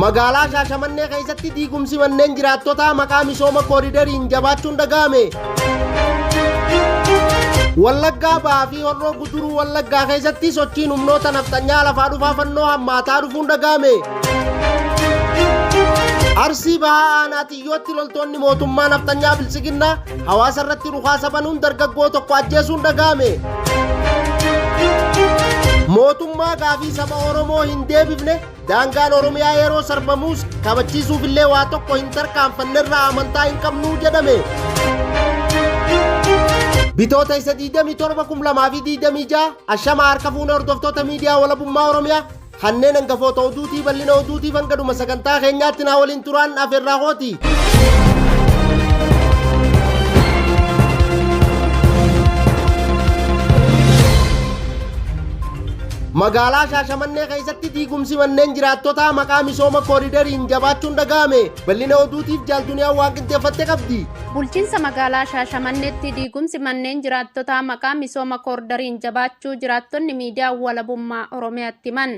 Magaalaa Shaashamannee keessatti diigumsi manneen jiraattotaa maqaa misooma kooriidariin jabaachuun dhaga'ame. Wallaggaa Bahaa fi Horroo Guduruu Wallaggaa keessatti sochiin humnoota nafxanyaa lafaa dhufaa fannoo hammaataa dhufuun dhaga'ame. Arsii Bahaa Aanaa Xiyyootti loltoonni mootummaa nafxanyaa Bilisiginnaa hawaasa irratti dhukaasa banuun dargaggoo tokko ajjeesuun dhaga'ame. Mootummaa gaafii saba Oromoo hin deebifne daangaan Oromiyaa yeroo sarbamuus kabachiisuuf illee waa tokko hin tarkaanfannerraa amantaa hin qabnuu jedhame. Bitoota isa 27,2026 ashama harka fuune hordoftoota miidiyaa walabummaa Oromiyaa hanneen hangafoota oduutii bal'ina oduutiif hanga dhuma sagantaa keenyaatti naa waliin turaan afeerraa kooti. Magaalaa Shaashamannee keessatti diigumsi manneen jiraattotaa maqaa misooma kooriidariin jabaachuun dhaga'ame. Bal'ina oduutiif jaaltuniyaan waan qinxeeffatte qabdi. Bulchiinsa magaalaa Shaashamanneetti diigumsi manneen jiraattotaa maqaa misooma kooriidariin jabaachuu jiraattonni miidiyaa walabummaa Oromiyaatti himan.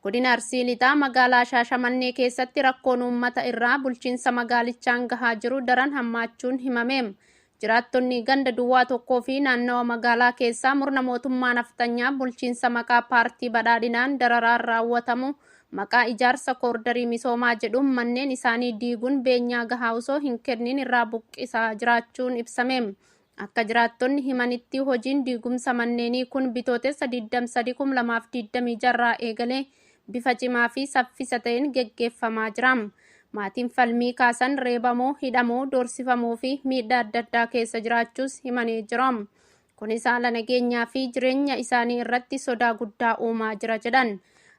Godina Arsii Lixaa magaalaa Shaashamannee keessatti rakkoon uummata irraa bulchiinsa magaalichaan gahaa jiru daran hammaachuun himame. Jiraattonni ganda duwwaa tokkoo fi naannawa magaalaa keessaa murna mootummaa nafxanyaa bulchiinsa maqaa paartii badhaadhinaan dararaan raawwatamu maqaa ijaarsa kooriidarii misoomaa jedhuun manneen isaanii diiguun beenyaa gahaa osoo hin kennin irraa buqqisaa jiraachuun ibsame. Akka jiraattonni himanitti hojiin diigumsa manneenii kun bitootessa 23,2026 eegalee bifa cimaa fi saffisa ta'een geggeeffamaa jira. Maatiin falmii kaasan reebamuu, hidhamuu, doorsifamuu fi miidhaa adda addaa keessa jiraachuus himanii jiru. Kunis haala nageenyaa fi jireenya isaanii irratti sodaa guddaa uumaa jira jedhan.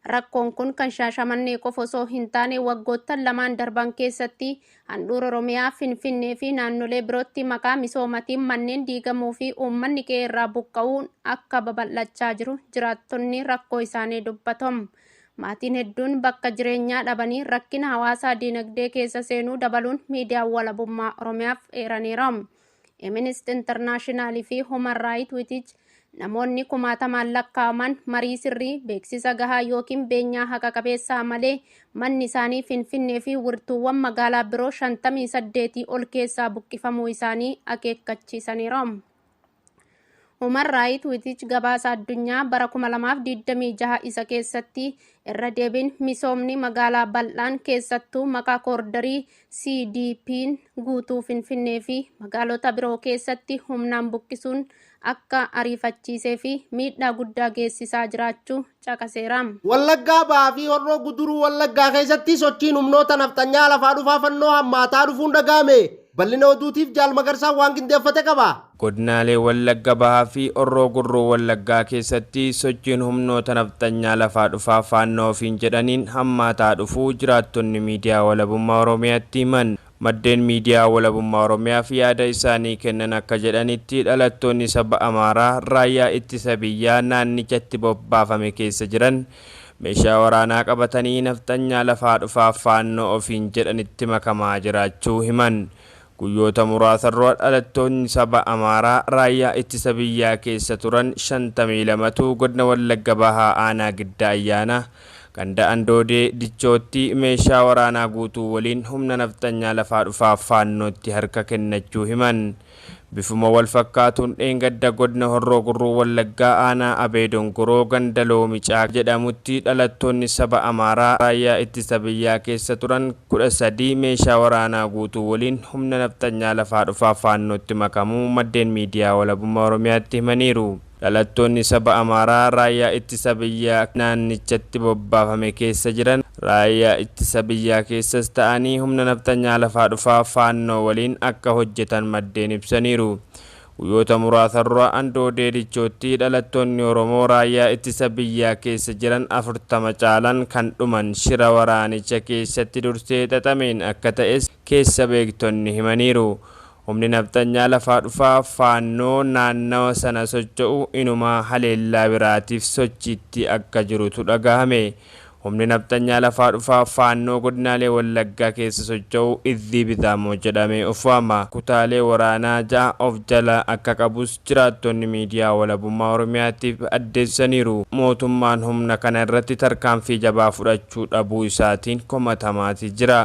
Rakkoon kun kan Shaashamannee qofa osoo hin taane waggoottan lamaan darban keessatti handhuura Oromiyaa, Finfinnee fi naannolee birootti maqaa misoomatiin manneen diigamuu fi uummanni qe'ee irraa buqqa'uun akka babal'achaa jiru jiraattonni rakkoo isaanii dubbatu. Maatiin hedduun bakka jireenyaa dhabanii rakkina hawaasaa dinagdee keessa seenuu dabaluun miidiyaa walabummaa Oromiyaaf eeraniiru. Amnesty International fi Human Rights Watch namoonni kumaatamaan lakkaa'aman marii sirrii beeksisa gahaa yookiin beenyaa haqa qabeessaa malee manni isaanii Finfinnee fi wirtuuwwan magaalaa biroo 58 ol keessaa buqqifamuu isaanii akeekkachiisaniiru. Human Rights Watch gabaasa addunyaa bara 2026 isa keessatti irra deebiin misoomni magaalaa bal'aan keessattuu maqaa kooriidarii CDP'n guutuu Finfinnee fi magaalota biroo keessatti humnaan buqqisuun akka ariifachiisee fi miidhaa guddaa geessisaa jiraachuu caqaseera. Wallaggaa Bahaa fi Horroo Guduruu Wallaggaa keessatti sochiin humnoota nafxanyaa lafaa dhufaa fannoo hammaataa dhufuun dhaga'ame. Bal'ina oduutiif Jaal Magarsaa waan qindeeffate qaba. Godinaalee Wallagga Bahaa fi Horroo Guduruu Wallaggaa keessatti sochiin humnoota nafxanyaa lafaa dhufaa faannoo ofiin jedhaniin hammaataa dhufuu jiraattonni miidiyaa walabummaa Oromiyaatti himan. Maddeen miidiyaa walabummaa Oromiyaaf yaada isaanii kennan akka jedhanitti dhalattoonni saba Amaaraa raayyaa ittisa biyyaa naannichatti bobbaafame keessa jiran meeshaa waraanaa qabatanii nafxanyaa lafaa dhufaa faannoo ofiin jedhanitti makamaa jiraachuu himan. Guyyoota muraasa dura dhalattoonni saba Amaaraa raayyaa ittisa biyyaa keessa turan 52tu godina Wallagga Bahaa Aanaa Giddaa Ayyaanaa ganda Andoodee Dichootti meeshaa waraanaa guutuu waliin humna nafxanyaa lafaa dhufaa faannootti harka kennachuu himan. Bifuma wal fakkaatuun dheengadda godina Horroo Guduruu Wallaggaa Aanaa Abee Dongoroo ganda Loomicaa jedhamutti dhalattoonni saba Amaaraa raayyaa ittisa biyyaa keessa turan 13 meeshaa waraanaa guutuu waliin humna nafxanyaa lafaa dhufaa faannootti makamuu maddeen miidiyaa walabummaa Oromiyaatti himaniiru. Dhalattoonni saba Amaaraa raayyaa ittisa biyyaa naannichatti bobbaafame keessa jiran raayyaa ittisa biyyaa keessas ta'anii humna nafxanyaa lafaa dhufaa faannoo waliin akka hojjetan maddeen ibsaniiru. Guyyoota muraasa dura Andoodee Dichootti dhalattoonni Oromoo raayyaa ittisa biyyaa keessa jiran 40 caalan kan dhuman shira waraanicha keessatti dursee xaxameen akka ta'es keessa beektonni himaniiru. Humni nafxanyaa lafaa dhufaa faannoo naannawa sana socho'u inumaa haleellaa biraatiif sochiitti akka jirutu dhagahame. humni nafxanyaa lafaa dhufaa faannoo godinaalee Wallaggaa keessa socho'u Iddii Bidaamoo jedhamee uffaama. Kutaalee waraanaa ja'a of jala akka qabus jiraattonni miidiyaa walabummaa Oromiyaatiif addeessaniiru. Mootummaan humna kana irratti tarkaanfii jabaa fudhachuu dhabuu isaatiin komatamaati jira.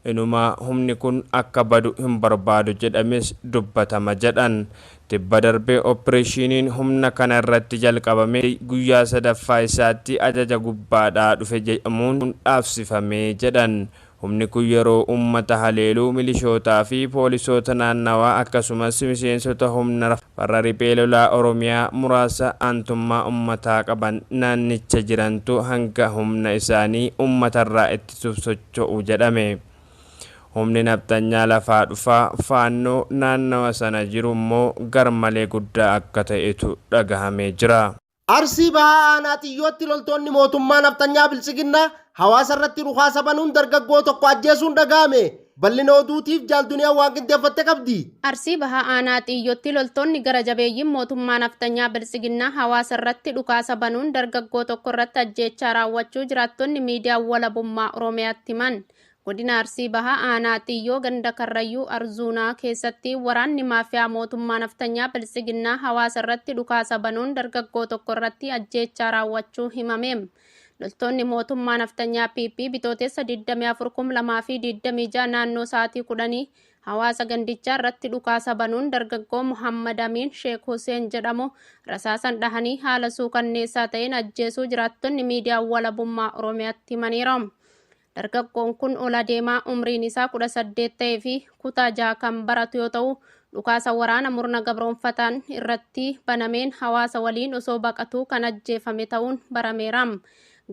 Inuma humni kun akka badu hin barbaadu jedhames dubbatama jedhan. Tibba darbee opereeshiniin humna kana irratti jalqabame guyyaa sadaffaa isaatti ajaja gubbaadhaa dhufe jedhamuun dhaabsifamee jedhan. Humni kun yeroo uummata haleeluu milishootaa fi poolisoota naannawaa akkasumas miseensota humna farra riphee lolaa Oromiyaa muraasa aantummaa uummataa qaban naannicha jirantu hanga humna isaanii uummatarraa ittisuuf socho'u jedhame. Humni nafxanyaa lafaa dhufaa faannoo naannawa sana jiru immoo garmalee guddaa akka ta'etu dhagahamee jira. Arsii bahaa aanaa xiyyootti loltoonni mootummaa nafxanyaa bilisiginnaa hawaasa irratti dhukaasa banuun dargaggoo tokko ajjeesuun dhagahame. Bal'ina oduutiif jaalduniyaa waan qindeeffatte qabdi. Arsii bahaa aanaa xiyyootti loltoonni gara jabeeyyiin mootummaa nafxanyaa bilisiginnaa hawaasa irratti dhukaasa banuun dargaggoo tokko irratti ajjeechaa raawwachuu jiraattonni miidiyaa walabummaa Oromiyaatti himan. Godina Arsii bahaa aanaa xiyyoo ganda Karrayyuu Arzuunaa keessatti waraanni maafiyaa mootummaa nafxanyaa bilisiginnaa hawaasa irratti dhukaasa banuun dargaggoo tokko irratti ajjeechaa raawwachuu himame. Loltoonni mootummaa nafxanyaa PP bitootessa 24,2026 naannoo sa'aatii 10 hawaasa gandichaa irratti dhukaasa banuun dargaggoo Muhammad Amin Sheekh Hussein jedhamu rasaasan dhahanii haala suukanneessaa ta'een ajjeesuu jiraattonni miidiyaa walabummaa Oromiyaatti himaniiru. Dargaggoon kun ola deemaa umriin isaa 18 ta'ee fi kutaa 6 kan baratu yoo ta'u, dhukaasa waraana murna gabroonfataan irratti banameen hawaasa waliin osoo baqatuu kan ajjeefame ta'uun barameera.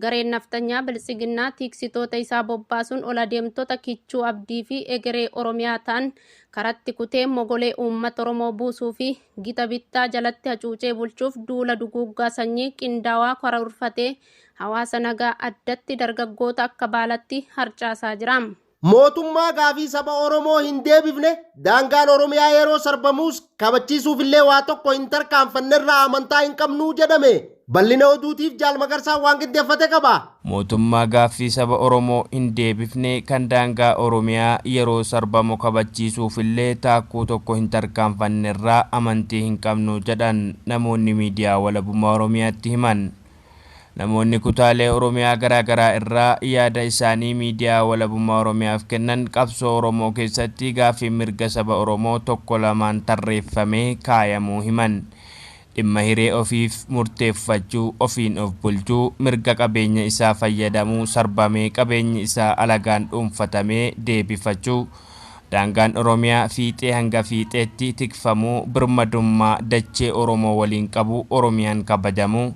Gareen nafxanyaa bilisiginnaa tiksitoota isaa bobbaasuun ola deemtota Kichuu Abdii fi Egeree Oromiyaa ta'an karatti kutee mogolee uummata Oromoo buusuu fi gita bittaa jalatti hacuucee bulchuuf duula duguuggaa sanyii qindaawaa karoorfatee hawaasa nagaa addatti dargaggoota akka baalatti harcaasaa jira. Mootummaa gaafii saba Oromoo hin deebifne daangaan Oromiyaa yeroo sarbamuus kabachiisuuf illee waa tokko hin tarkaanfannerraa amantaa hin qabnuu jedhame. Bal'ina oduutiif jaalmagarsaa waan qindeeffate qaba. Mootummaa gaafii saba Oromoo hin deebifne kan daangaa Oromiyaa yeroo sarbamu kabachiisuuf illee taakkuu tokko hin tarkaanfannerraa amantii hin qabnu jedhan namoonni miidiyaa walabummaa Oromiyaatti himan. Namoonni kutaalee Oromiyaa garaagaraa irraa yaada isaanii miidiyaa walabummaa Oromiyaaf kennan qabsoo Oromoo keessatti gaafii mirga saba Oromoo tokko lamaan tarreeffamee kaayamuu himan. Dhimma hiree ofiif murteeffachuu, ofiin of bulchuu, mirga qabeenya isaa fayyadamuu sarbamee qabeenyi isaa alagaan dhuunfatamee deebifachuu, daangaan Oromiyaa fiixee hanga fiixeetti tikfamuu, birmadummaa dachee Oromoo waliin qabu Oromiyaan kabajamuu,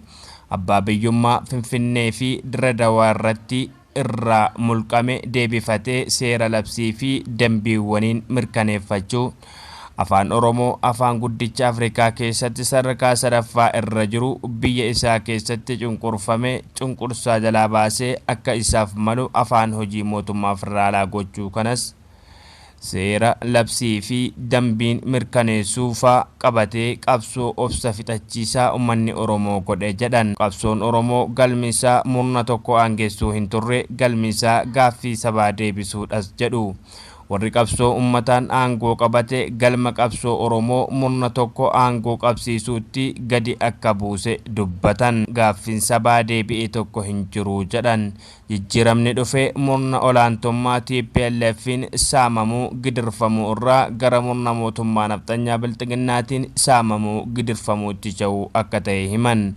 abbaa biyyummaa Finfinnee fi Dirree Dawaa irratti irraa mulqame deebifatee seera labsii fi dambiiwwaniin mirkaneeffachuu, afaan Oromoo afaan guddicha Afrikaa keessatti sadarkaa sadaffaa irra jiru biyya isaa keessatti cunqurfame cunqursaa jalaa baasee akka isaaf malu afaan hojii mootummaa federaalaa gochuu kanas seera labsii fi dambiin mirkaneessuufaa qabatee qabsoo obsa fixachiisaa uummanni Oromoo godhe jedhan. Qabsoon Oromoo galmi isaa murna tokko aangeessuu hin turre, galmi isaa gaaffii sabaa deebisuudhas jedhu. Warri qabsoo uummataan aangoo qabate galma qabsoo Oromoo murna tokko aangoo qabsiisuutti gadi akka buuse dubbatan. Gaaffiin sabaa deebi'e tokko hin jiru jedhan. Jijjiiramni dhufe murna olaantummaa TPLF'n saamamuu gidirfamuu irraa gara murna mootummaa nafxanyaa bilxiginnaatiin saamamuu gidirfamuutti ce'uu akka ta'e himan.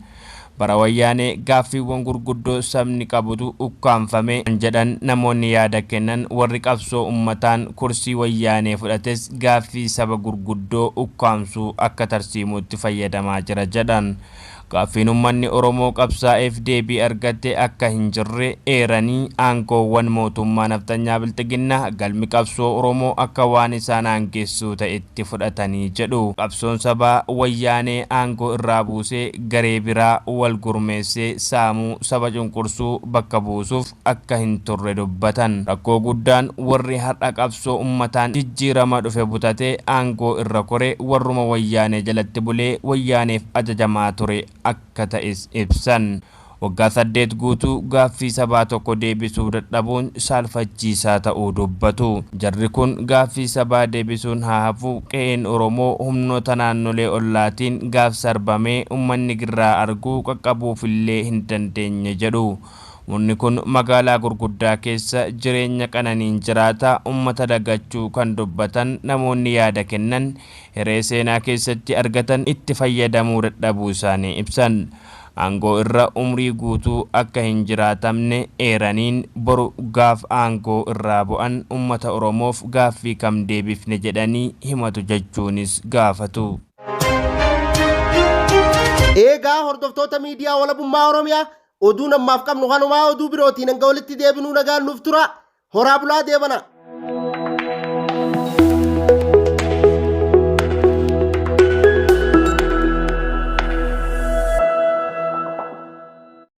Bara wayyaanee gaaffiiwwan gurguddoo sabni qabutu ukkaanfame jedhan namoonni yaada kennan. Warri qabsoo uummataan kursii wayyaanee fudhates gaaffii saba gurguddoo ukkaamsuu akka tarsiimuutti fayyadamaa jira jedhan. Gaaffiin uummanni Oromoo qabsaa'eef deebii argate akka hin jirre eeranii aangoowwan mootummaa nafxanyaa bilxiginnaa galmi qabsoo Oromoo akka waan isaan aangeessuu ta'etti fudhatanii jedhu. Qabsoon sabaa wayyaanee aangoo irraa buusee garee biraa wal gurmeessee saamuu saba cunqursuu bakka buusuuf akka hin turre dubbatan. Rakkoo guddaan warri har'a qabsoo uummataan jijjiirama dhufe butatee aangoo irra kore warruma wayyaanee jalatti bulee wayyaaneef ajajamaa ture akka ta'es ibsan. waggaa 8 guutuu gaaffii sabaa tokko deebisuu dadhabuun saalfachiisaa ta'uu dubbatu. Jarri kun gaaffii sabaa deebisuun haa hafu, qe'een Oromoo humnoota naannolee ollaatiin gaaf sarbamee uummanni girraa arguu qaqqabuufillee hin dandeenye jedhu. Wanni kun magaalaa gurguddaa keessa jireenya qananiin jiraata uummata dagachuu kan dubbatan namoonni yaada kennan hiree seenaa keessatti argatan itti fayyadamuu dadhabuu isaanii ibsan. Aangoo irra umrii guutuu akka hin jiraatamne eeraniin boru gaaf aangoo irraa bu'an uummata Oromoof gaaffii kam deebifne jedhanii himatu jechuunis gaafatu. Eegaa hordoftoota miidiyaa walabummaa Oromiyaa oduu namaaf qabnu kanumaa oduu birootiin hanga walitti deebinuu nagaan nuuf tura. Horaa bulaa deebana.